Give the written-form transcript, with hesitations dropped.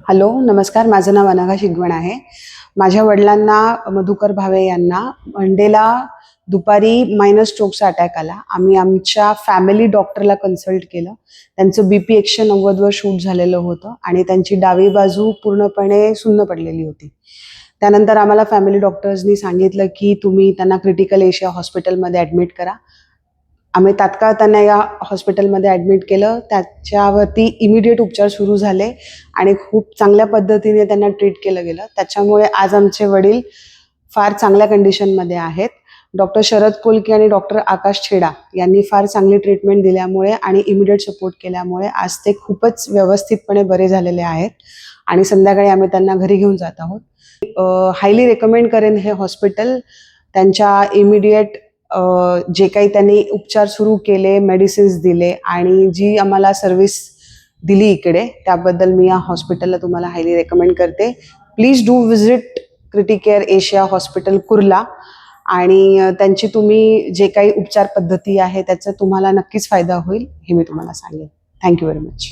Hello, नमस्कार. माझं नाव अनघा शिगवण आहे. माझ्या वडिलांना, मधुकर भावे यांना मंडेला दुपारी मायनर स्ट्रोकचा अटॅक आला. आम्ही आमच्या फॅमिली डॉक्टरला कन्सल्ट केलं. त्यांचं BP 190 वर शूट झालेलं होतं आणि त्यांची डावी बाजू पूर्णपणे सुन्न पडलेली होती. त्यानंतर आम्हाला फॅमिली डॉक्टर्सनी सांगितलं की तुम्ही त्यांना क्रिटिकल एशिया हॉस्पिटलमध्ये ॲडमिट करा. आम्ही तात्काळ त्यांना या हॉस्पिटलमध्ये ॲडमिट केलं. त्याच्यावरती इमिडिएट उपचार सुरू झाले आणि खूप चांगल्या पद्धतीने त्यांना ट्रीट केलं गेलं. त्याच्यामुळे आज आमचे वडील फार चांगल्या कंडिशनमध्ये आहेत. डॉक्टर शरद कोलके आणि डॉक्टर आकाश छेडा यांनी फार चांगली ट्रीटमेंट दिल्यामुळे आणि इमिडिएट सपोर्ट केल्यामुळे आज ते खूपच व्यवस्थितपणे बरे झालेले आहेत आणि संध्याकाळी आम्ही त्यांना घरी घेऊन जात आहोत. हायली रेकमेंड करेन हे हॉस्पिटल. त्यांच्या इमिडिएट जे काही त्यांनी उपचार सुरू केले, मेडिसिन्स दिले आणि जी आम्हाला सर्व्हिस दिली इकडे, त्याबद्दल मी या हॉस्पिटलला तुम्हाला हायली रेकमेंड करते. Please do visit Criticare Asia hospital Kurla आणि त्यांची तुम्ही जे काही उपचार पद्धती आहे त्याचा तुम्हाला नक्कीच फायदा होईल हे मी तुम्हाला सांगेन. Thank you very much.